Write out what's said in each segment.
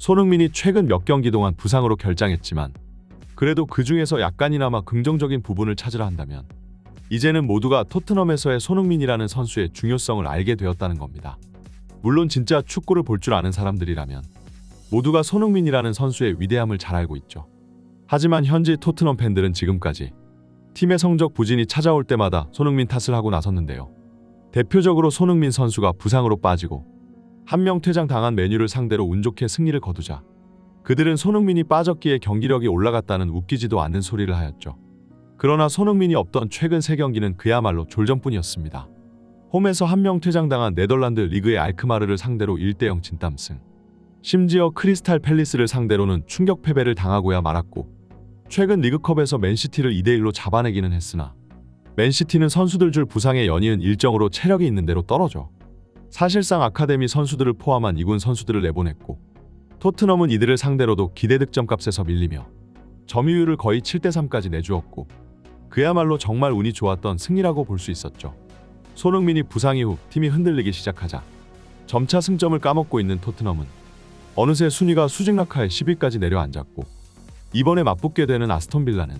손흥민이 최근 몇 경기 동안 부상으로 결장했지만 그래도 그 중에서 약간이나마 긍정적인 부분을 찾으라 한다면 이제는 모두가 토트넘에서의 손흥민이라는 선수의 중요성을 알게 되었다는 겁니다. 물론 진짜 축구를 볼 줄 아는 사람들이라면 모두가 손흥민이라는 선수의 위대함을 잘 알고 있죠. 하지만 현지 토트넘 팬들은 지금까지 팀의 성적 부진이 찾아올 때마다 손흥민 탓을 하고 나섰는데요. 대표적으로 손흥민 선수가 부상으로 빠지고 한 명 퇴장당한 맨유를 상대로 운 좋게 승리를 거두자 그들은 손흥민이 빠졌기에 경기력이 올라갔다는 웃기지도 않는 소리를 하였죠. 그러나 손흥민이 없던 최근 3경기는 그야말로 졸전뿐이었습니다. 홈에서 한 명 퇴장당한 네덜란드 리그의 알크마르를 상대로 1대0 진땀승. 심지어 크리스탈 팰리스를 상대로는 충격 패배를 당하고야 말았고 최근 리그컵에서 맨시티를 2대1로 잡아내기는 했으나 맨시티는 선수들 줄 부상의 연이은 일정으로 체력이 있는 대로 떨어져 사실상 아카데미 선수들을 포함한 2군 선수들을 내보냈고 토트넘은 이들을 상대로도 기대 득점값에서 밀리며 점유율을 거의 7대3까지 내주었고 그야말로 정말 운이 좋았던 승리라고 볼 수 있었죠. 손흥민이 부상 이후 팀이 흔들리기 시작하자 점차 승점을 까먹고 있는 토트넘은 어느새 순위가 수직락하에 10위까지 내려앉았고 이번에 맞붙게 되는 아스톤 빌라는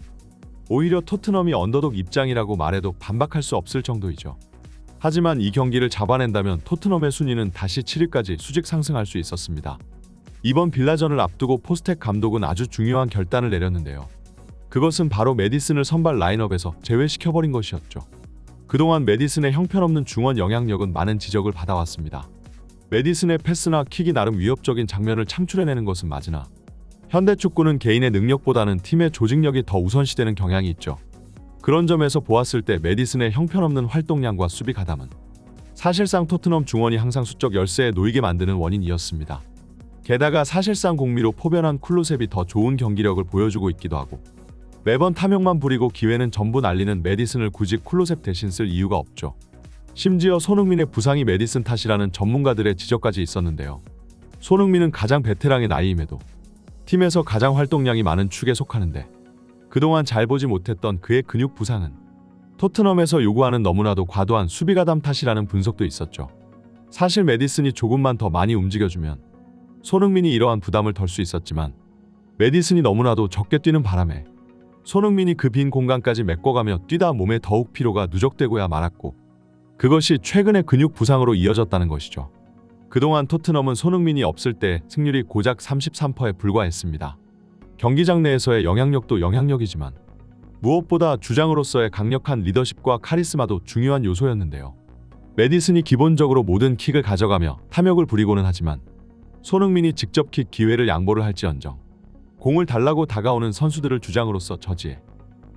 오히려 토트넘이 언더독 입장이라고 말해도 반박할 수 없을 정도이죠. 하지만 이 경기를 잡아낸다면 토트넘의 순위는 다시 7위까지 수직 상승할 수 있었습니다. 이번 빌라전을 앞두고 포스텍 감독은 아주 중요한 결단을 내렸는데요. 그것은 바로 메디슨을 선발 라인업에서 제외시켜버린 것이었죠. 그동안 메디슨의 형편없는 중원 영향력은 많은 지적을 받아왔습니다. 메디슨의 패스나 킥이 나름 위협적인 장면을 창출해내는 것은 맞으나 현대축구는 개인의 능력보다는 팀의 조직력이 더 우선시되는 경향이 있죠. 그런 점에서 보았을 때 메디슨의 형편없는 활동량과 수비 가담은 사실상 토트넘 중원이 항상 수적 열세에 놓이게 만드는 원인이었습니다. 게다가 사실상 공미로 포변한 쿨루셉이 더 좋은 경기력을 보여주고 있기도 하고 매번 탐욕만 부리고 기회는 전부 날리는 메디슨을 굳이 쿨루셉 대신 쓸 이유가 없죠. 심지어 손흥민의 부상이 메디슨 탓이라는 전문가들의 지적까지 있었는데요. 손흥민은 가장 베테랑의 나이임에도 팀에서 가장 활동량이 많은 축에 속하는데 그동안 잘 보지 못했던 그의 근육 부상은 토트넘에서 요구하는 너무나도 과도한 수비 가담 탓이라는 분석도 있었죠. 사실 메디슨이 조금만 더 많이 움직여주면 손흥민이 이러한 부담을 덜 수 있었지만 메디슨이 너무나도 적게 뛰는 바람에 손흥민이 그 빈 공간까지 메꿔가며 뛰다 몸에 더욱 피로가 누적되고야 말았고 그것이 최근의 근육 부상으로 이어졌다는 것이죠. 그동안 토트넘은 손흥민이 없을 때 승률이 고작 33%에 불과했습니다. 경기장 내에서의 영향력도 영향력이지만 무엇보다 주장으로서의 강력한 리더십과 카리스마도 중요한 요소였는데요. 메디슨이 기본적으로 모든 킥을 가져가며 탐욕을 부리고는 하지만 손흥민이 직접 킥 기회를 양보를 할지언정 공을 달라고 다가오는 선수들을 주장으로서 저지해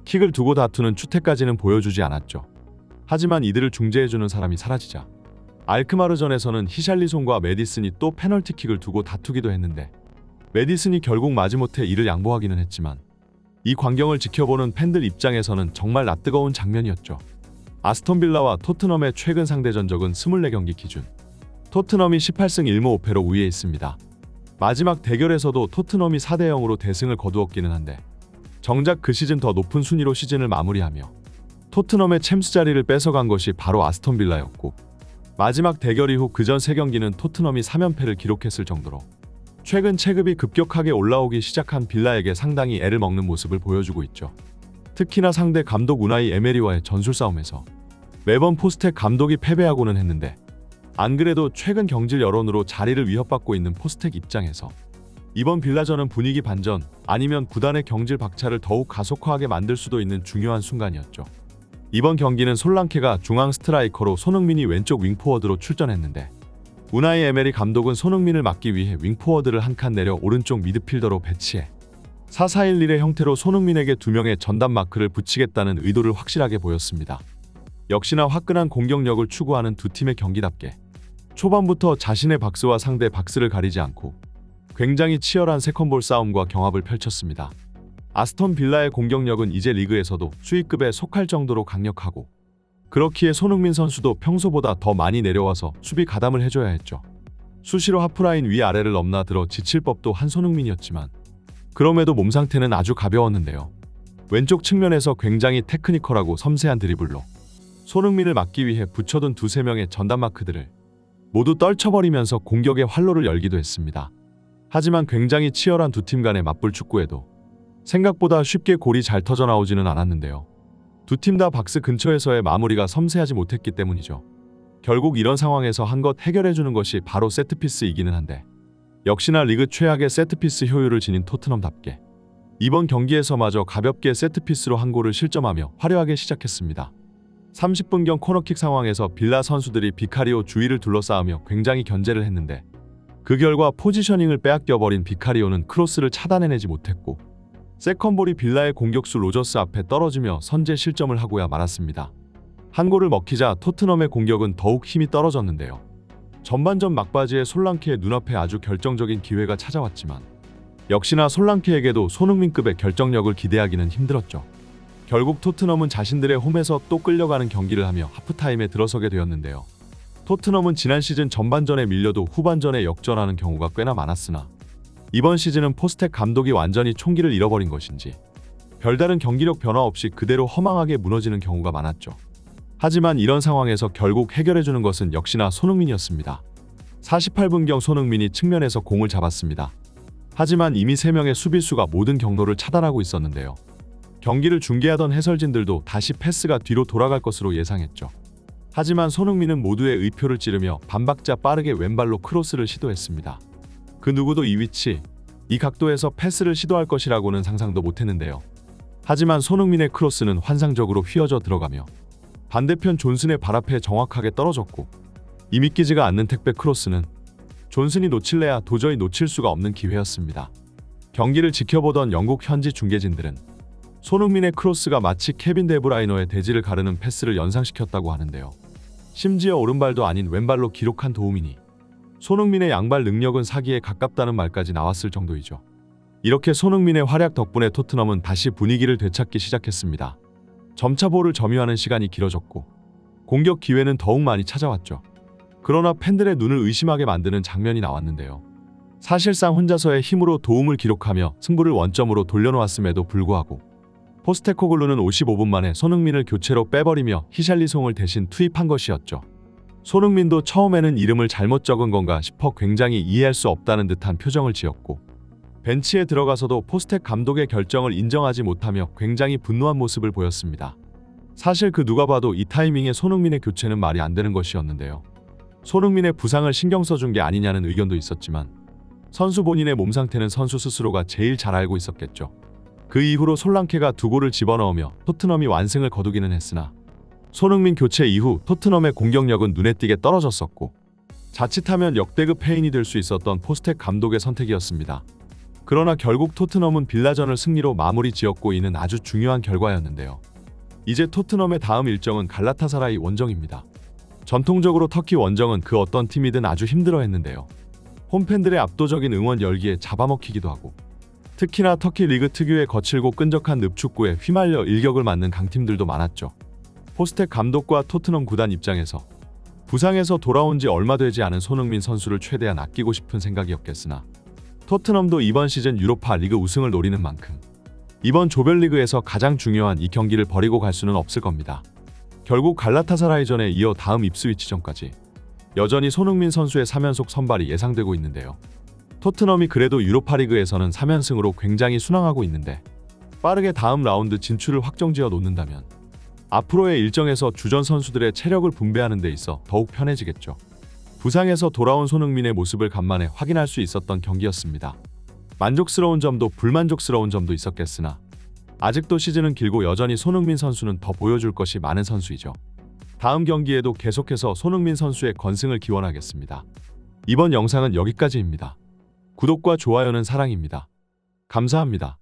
킥을 두고 다투는 추태까지는 보여주지 않았죠. 하지만 이들을 중재해주는 사람이 사라지자 알크마르전에서는 히샬리송과 메디슨이 또 페널티킥을 두고 다투기도 했는데 메디슨이 결국 마지못해 이를 양보하기는 했지만 이 광경을 지켜보는 팬들 입장에서는 정말 낯뜨거운 장면이었죠. 아스톤 빌라와 토트넘의 최근 상대 전적은 24경기 기준 토트넘이 18승 1무 5패로 우위에 있습니다. 마지막 대결에서도 토트넘이 4대0으로 대승을 거두었기는 한데 정작 그 시즌 더 높은 순위로 시즌을 마무리하며 토트넘의 챔스 자리를 뺏어간 것이 바로 아스톤 빌라였고 마지막 대결 이후 그전 3경기는 토트넘이 3연패를 기록했을 정도로 최근 체급이 급격하게 올라오기 시작한 빌라에게 상당히 애를 먹는 모습을 보여주고 있죠. 특히나 상대 감독 우나이 에메리와의 전술 싸움에서 매번 포스텍 감독이 패배하고는 했는데 안 그래도 최근 경질 여론으로 자리를 위협받고 있는 포스텍 입장에서 이번 빌라전은 분위기 반전 아니면 구단의 경질 박차를 더욱 가속화하게 만들 수도 있는 중요한 순간이었죠. 이번 경기는 솔랑케가 중앙 스트라이커로 손흥민이 왼쪽 윙포워드로 출전했는데 우나이 에메리 감독은 손흥민을 막기 위해 윙포워드를 한 칸 내려 오른쪽 미드필더로 배치해 4-4-1-1의 형태로 손흥민에게 2명의 전담 마크를 붙이겠다는 의도를 확실하게 보였습니다. 역시나 화끈한 공격력을 추구하는 두 팀의 경기답게 초반부터 자신의 박스와 상대 박스를 가리지 않고 굉장히 치열한 세컨볼 싸움과 경합을 펼쳤습니다. 아스톤 빌라의 공격력은 이제 리그에서도 수위급에 속할 정도로 강력하고 그렇기에 손흥민 선수도 평소보다 더 많이 내려와서 수비 가담을 해줘야 했죠. 수시로 하프라인 위아래를 넘나들어 지칠 법도 한 손흥민이었지만 그럼에도 몸 상태는 아주 가벼웠는데요. 왼쪽 측면에서 굉장히 테크니컬하고 섬세한 드리블로 손흥민을 막기 위해 붙여둔 2-3명의 전담 마크들을 모두 떨쳐버리면서 공격의 활로를 열기도 했습니다. 하지만 굉장히 치열한 두 팀 간의 맞불 축구에도 생각보다 쉽게 골이 잘 터져 나오지는 않았는데요. 두 팀 다 박스 근처에서의 마무리가 섬세하지 못했기 때문이죠. 결국 이런 상황에서 한 것 해결해주는 것이 바로 세트피스이기는 한데 역시나 리그 최악의 세트피스 효율을 지닌 토트넘답게 이번 경기에서마저 가볍게 세트피스로 한 골을 실점하며 화려하게 시작했습니다. 30분경 코너킥 상황에서 빌라 선수들이 비카리오 주위를 둘러싸으며 굉장히 견제를 했는데 그 결과 포지셔닝을 빼앗겨버린 비카리오는 크로스를 차단해내지 못했고 세컨볼이 빌라의 공격수 로저스 앞에 떨어지며 선제 실점을 하고야 말았습니다. 한 골을 먹히자 토트넘의 공격은 더욱 힘이 떨어졌는데요. 전반전 막바지에 솔랑케의 눈앞에 아주 결정적인 기회가 찾아왔지만 역시나 솔랑케에게도 손흥민급의 결정력을 기대하기는 힘들었죠. 결국 토트넘은 자신들의 홈에서 또 끌려가는 경기를 하며 하프타임에 들어서게 되었는데요. 토트넘은 지난 시즌 전반전에 밀려도 후반전에 역전하는 경우가 꽤나 많았으나 이번 시즌은 포스텍 감독이 완전히 총기를 잃어버린 것인지 별다른 경기력 변화 없이 그대로 허망하게 무너지는 경우가 많았죠. 하지만 이런 상황에서 결국 해결해주는 것은 역시나 손흥민이었습니다. 48분경 손흥민이 측면에서 공을 잡았습니다. 하지만 이미 3명의 수비수가 모든 경로를 차단하고 있었는데요. 경기를 중계하던 해설진들도 다시 패스가 뒤로 돌아갈 것으로 예상했죠. 하지만 손흥민은 모두의 의표를 찌르며 반박자 빠르게 왼발로 크로스를 시도했습니다. 그 누구도 이 위치, 이 각도에서 패스를 시도할 것이라고는 상상도 못했는데요. 하지만 손흥민의 크로스는 환상적으로 휘어져 들어가며 반대편 존슨의 발 앞에 정확하게 떨어졌고 이 믿기지가 않는 택배 크로스는 존슨이 놓칠래야 도저히 놓칠 수가 없는 기회였습니다. 경기를 지켜보던 영국 현지 중계진들은 손흥민의 크로스가 마치 케빈 데브라이너의 대지를 가르는 패스를 연상시켰다고 하는데요. 심지어 오른발도 아닌 왼발로 기록한 도움이니 손흥민의 양발 능력은 사기에 가깝다는 말까지 나왔을 정도이죠. 이렇게 손흥민의 활약 덕분에 토트넘은 다시 분위기를 되찾기 시작했습니다. 점차볼을 점유하는 시간이 길어졌고 공격 기회는 더욱 많이 찾아왔죠. 그러나 팬들의 눈을 의심하게 만드는 장면이 나왔는데요. 사실상 혼자서의 힘으로 도움을 기록하며 승부를 원점으로 돌려놓았음에도 불구하고 포스테코글루는 55분 만에 손흥민을 교체로 빼버리며 히샬리송을 대신 투입한 것이었죠. 손흥민도 처음에는 이름을 잘못 적은 건가 싶어 굉장히 이해할 수 없다는 듯한 표정을 지었고 벤치에 들어가서도 포스텍 감독의 결정을 인정하지 못하며 굉장히 분노한 모습을 보였습니다. 사실 그 누가 봐도 이 타이밍에 손흥민의 교체는 말이 안 되는 것이었는데요. 손흥민의 부상을 신경 써준 게 아니냐는 의견도 있었지만 선수 본인의 몸 상태는 선수 스스로가 제일 잘 알고 있었겠죠. 그 이후로 솔랑케가 2골을 집어넣으며 토트넘이 완승을 거두기는 했으나 손흥민 교체 이후 토트넘의 공격력은 눈에 띄게 떨어졌었고 자칫하면 역대급 해인이 될 수 있었던 포스텍 감독의 선택이었습니다. 그러나 결국 토트넘은 빌라전을 승리로 마무리 지었고 이는 아주 중요한 결과였는데요. 이제 토트넘의 다음 일정은 갈라타사라이 원정입니다. 전통적으로 터키 원정은 그 어떤 팀이든 아주 힘들어했는데요. 홈팬들의 압도적인 응원 열기에 잡아먹히기도 하고 특히나 터키 리그 특유의 거칠고 끈적한 늪축구에 휘말려 일격을 맞는 강팀들도 많았죠. 포스텍 감독과 토트넘 구단 입장에서 부상에서 돌아온 지 얼마 되지 않은 손흥민 선수를 최대한 아끼고 싶은 생각이었겠으나 토트넘도 이번 시즌 유로파 리그 우승을 노리는 만큼 이번 조별리그에서 가장 중요한 이 경기를 버리고 갈 수는 없을 겁니다. 결국 갈라타사라이전에 이어 다음 입스위치전까지 여전히 손흥민 선수의 3연속 선발이 예상되고 있는데요. 토트넘이 그래도 유로파리그에서는 3연승으로 굉장히 순항하고 있는데 빠르게 다음 라운드 진출을 확정지어 놓는다면 앞으로의 일정에서 주전 선수들의 체력을 분배하는 데 있어 더욱 편해지겠죠. 부상에서 돌아온 손흥민의 모습을 간만에 확인할 수 있었던 경기였습니다. 만족스러운 점도 불만족스러운 점도 있었겠으나 아직도 시즌은 길고 여전히 손흥민 선수는 더 보여줄 것이 많은 선수이죠. 다음 경기에도 계속해서 손흥민 선수의 건승을 기원하겠습니다. 이번 영상은 여기까지입니다. 구독과 좋아요는 사랑입니다. 감사합니다.